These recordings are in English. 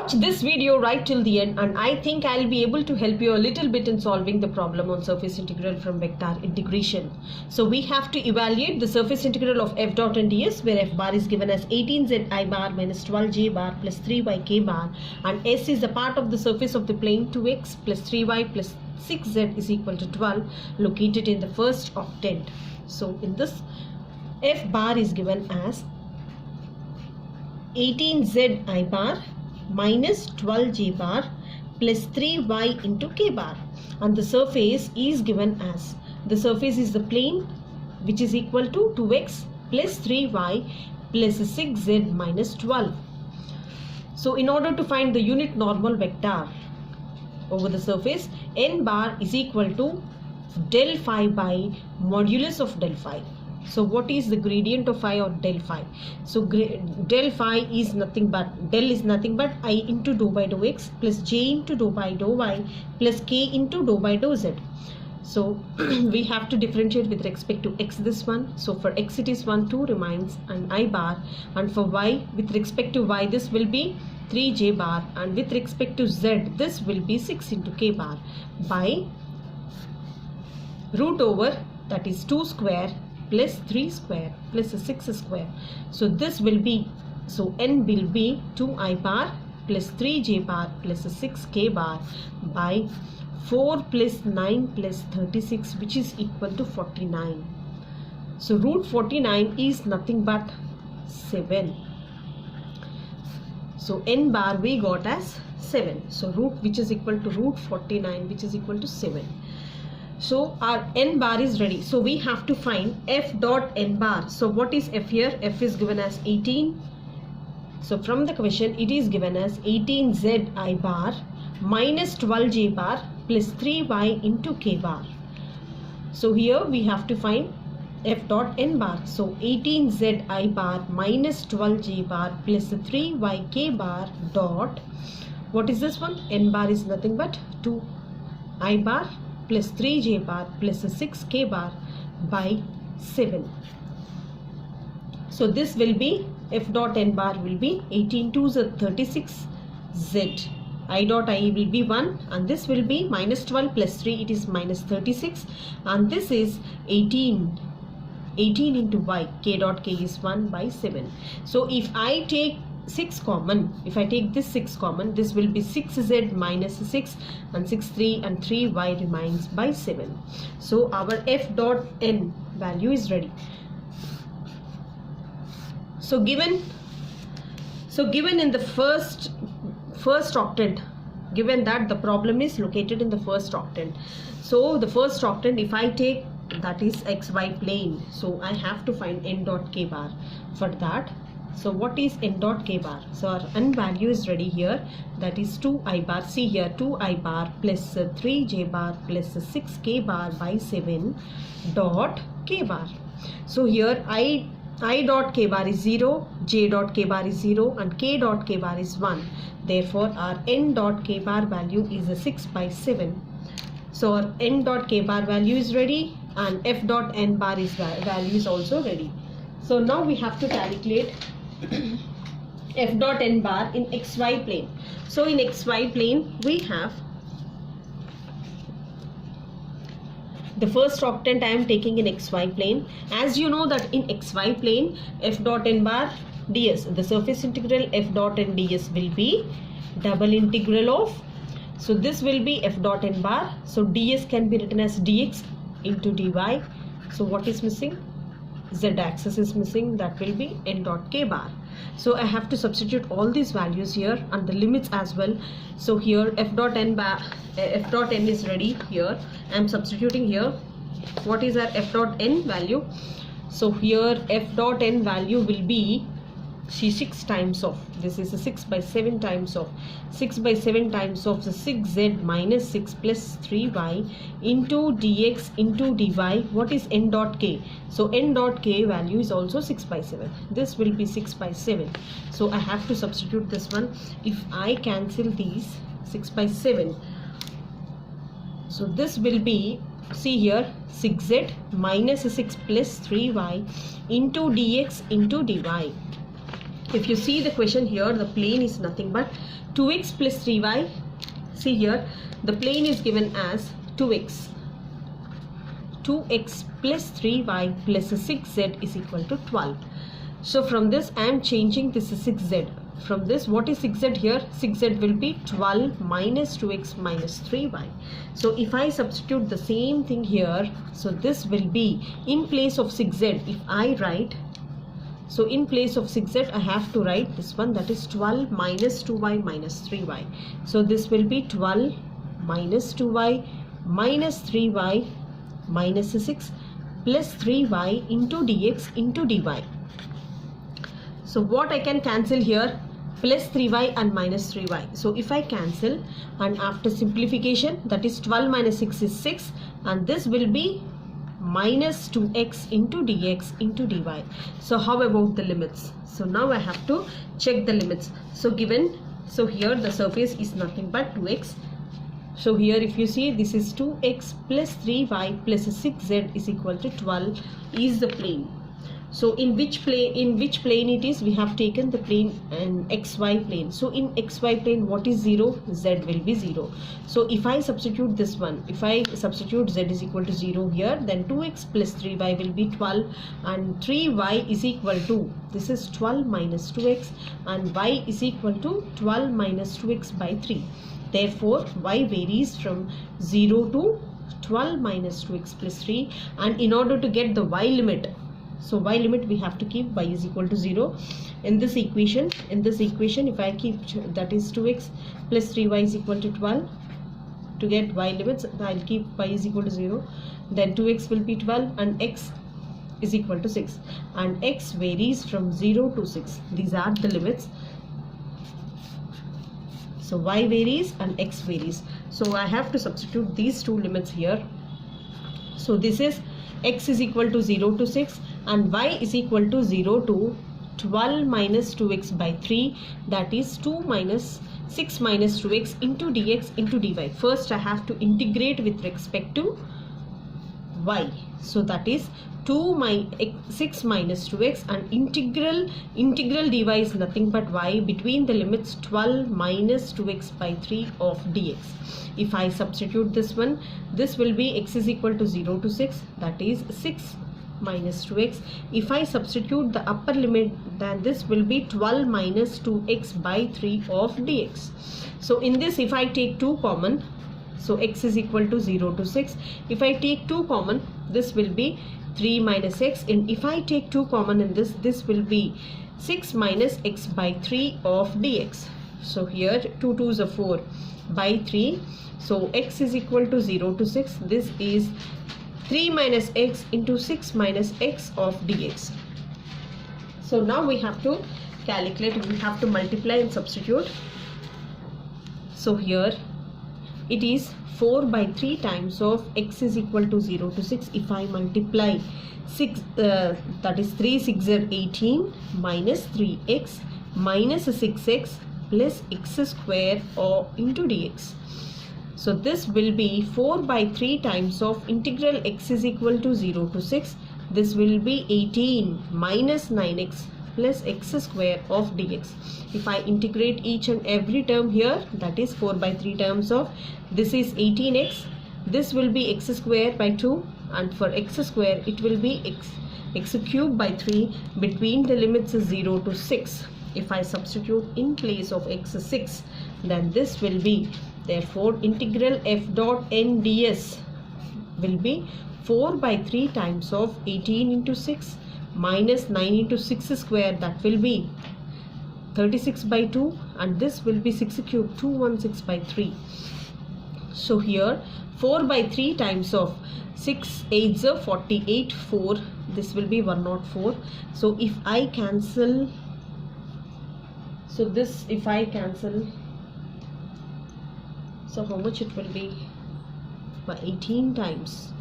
Watch this video right till the end, and I think I'll be able to help you a little bit in solving the problem on surface integral from vector integration. So we have to evaluate the surface integral of f dot and ds, where f bar is given as 18z I bar minus 12j bar plus 3y k bar, and s is a part of the surface of the plane 2x plus 3y plus 6z is equal to 12, located in the first octant. So in this, f bar is given as 18z I bar minus 12j bar plus 3y into k bar, and the surface is given as, the surface is the plane, which is equal to 2x plus 3y plus 6z minus 12. So in order to find the unit normal vector over the surface, n bar is equal to del phi by modulus of del phi. So what is the gradient of phi or del phi? So del phi is nothing but, del is nothing but I into dou by dou x plus j into dou by dou y plus k into dou by dou z. So we have to differentiate with respect to x this one. So for x it is 1, 2 remains and I bar, and for y with respect to y this will be 3j bar, and with respect to z this will be 6 into k bar by root over, that is 2 square plus 3 square plus 6 square. So this will be, so n will be 2i bar plus 3j bar plus 6k bar by 4 plus 9 plus 36, which is equal to 49. So root 49 is nothing but 7. So n bar we got as 7. So root, which is equal to root 49, which is equal to 7. So our n bar is ready. So we have to find f dot n bar. So what is f here? F is given as 18. So from the question it is given as 18z I bar minus 12j bar plus 3y into k bar. So here we have to find f dot n bar. So 18z I bar minus 12j bar plus 3y k bar dot, what is this one? N bar is nothing but 2 I bar plus 3j bar plus 6k bar by 7. So this will be, f dot n bar will be 18 2s are 36, z I dot I will be 1, and this will be minus 12 plus 3, it is minus 36, and this is 18 into y, k dot k is 1 by 7. So if I take 6 common, if I take this 6 common, this will be 6z minus 6, and 6 3 and 3y remains by 7. So our f dot n value is ready. So given in the first octant, given that the problem is located in the first octant, so the first octant, if I take, that is xy plane, so I have to find n dot k bar for that. So what is n dot k bar? So our n value is ready here, that is 2i bar. See here, 2i bar plus 3j bar plus 6k bar by 7 dot k bar. So here I dot k bar is 0, j dot k bar is 0, and k dot k bar is 1. Therefore our n dot k bar value is a 6 by 7. So our n dot k bar value is ready, and f dot n bar is value is also ready. So now we have to calculate f dot n bar in xy plane. So in xy plane we have the first octant I am taking in xy plane. As you know that in xy plane, f dot n bar ds, the surface integral f dot n ds will be double integral of, so this will be f dot n bar. So ds can be written as dx into dy. So what is missing? Z axis is missing, that will be n dot k bar. So I have to substitute all these values here and the limits as well. So here f dot n is ready. Here I am substituting here. What is our f dot n value? So here f dot n value will be, see, 6 times of, this is a 6 by 7 times of, 6 by 7 times of the 6z minus 6 plus 3y into dx into dy. What is n dot k? So n dot k value is also 6 by 7. This will be 6 by 7. So I have to substitute this one. If I cancel these, 6 by 7, so this will be, see here, 6z minus 6 plus 3y into dx into dy. If you see the question here, the plane is nothing but 2x plus 3y. See here, the plane is given as 2x. 2x plus 3y plus 6z is equal to 12. So from this I am changing this is 6z. From this, what is 6z here? 6z will be 12 minus 2x minus 3y. So if I substitute the same thing here, so this will be in place of 6z. If I write, so in place of 6z I have to write this one, that is 12 minus 2y minus 3y. So this will be 12 minus 2y minus 3y minus 6 plus 3y into dx into dy. So what I can cancel here? Plus 3y and minus 3y. So if I cancel, and after simplification, that is 12 minus 6 is 6, and this will be minus 2x into dx into dy. So how about the limits? So now I have to check the limits. So given, so here the surface is nothing but 2x. So here if you see, this is 2x plus 3y plus 6z is equal to 12 is the plane. So in which plane it is? We have taken the plane and xy plane. So in xy plane, what is 0? Z will be 0. So if I substitute this one, if I substitute z is equal to 0 here, then 2x plus 3y will be 12, and 3y is equal to, this is 12 minus 2x, and y is equal to 12 minus 2x by 3. Therefore y varies from 0 to 12 minus 2x plus 3, and in order to get the y limit, so y limit we have to keep y is equal to 0 in this equation. In this equation, if I keep, that is 2x plus 3y is equal to 12, to get y limits I'll keep y is equal to 0, then 2x will be 12 and x is equal to 6, and x varies from 0 to 6. These are the limits. So y varies and x varies. So I have to substitute these two limits here. So this is x is equal to 0 to 6 and y is equal to 0 to 12 minus 2x by 3, that is 2 minus 6 minus 2x into dx into dy. First I have to integrate with respect to y. So that is 6 minus 2x, and integral dy is nothing but y between the limits 12 minus 2x by 3 of dx. If I substitute this one, this will be x is equal to 0 to 6, that is 6 minus 2x. If I substitute the upper limit, then this will be 12 minus 2x by 3 of dx. So in this, if I take 2 common, so x is equal to 0 to 6. If I take 2 common, this will be 3 minus x, and if I take 2 common in this, this will be 6 minus x by 3 of dx. So here 2 2s are 4 by 3. So x is equal to 0 to 6. This is 3 minus x into 6 minus x of dx. So now we have to calculate, we have to multiply and substitute. So here it is 4 by 3 times of x is equal to 0 to 6. If I multiply 6, that is 3 6 are 18 minus 3x minus 6x plus x square or into dx. So this will be 4 by 3 times of integral x is equal to 0 to 6. This will be 18 minus 9x plus x square of dx. If I integrate each and every term here, that is 4 by 3 terms of, this is 18x, this will be x square by 2, and for x square it will be x cube by 3 between the limits 0 to 6. If I substitute in place of x 6, then this will be, therefore integral f dot n ds will be 4 by 3 times of 18 into 6 minus 9 into 6 square, that will be 36 by 2, and this will be 6 cube 216 by 3. So here 4 by 3 times of 6 8s are 48, 4, this will be 104. So if I cancel, so this if I cancel, so how much it will be? By 18 times.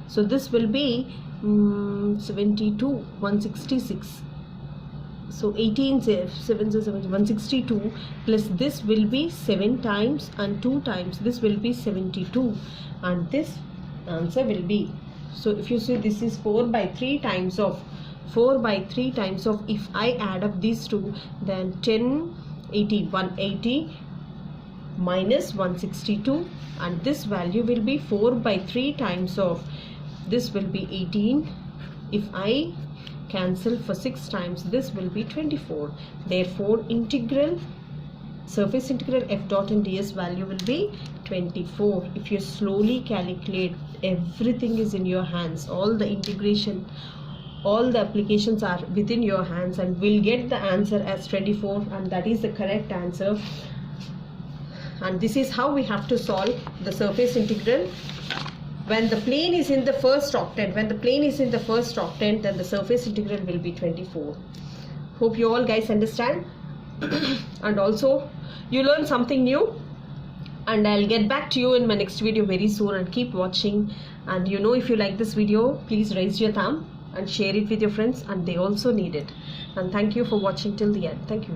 So this will be 72, 166. So 18 7 162 plus this will be 7 times and 2 times, this will be 72, and this answer will be, so if you see, this is 4 by 3 times of, if I add up these two, then 10 80 180 minus 162, and this value will be 4 by 3 times of this will be 18. If I cancel for 6 times, this will be 24. Therefore integral, surface integral f dot and ds value will be 24. If you slowly calculate, everything is in your hands, all the integration, all the applications are within your hands, and we'll get the answer as 24, and that is the correct answer. And this is how we have to solve the surface integral when the plane is in the first octant. When the plane is in the first octant, then the surface integral will be 24. Hope you all guys understand. And also you learn something new, and I'll get back to you in my next video very soon, and keep watching. And you know, if you like this video, please raise your thumb and share it with your friends, and they also need it. And thank you for watching till the end. Thank you.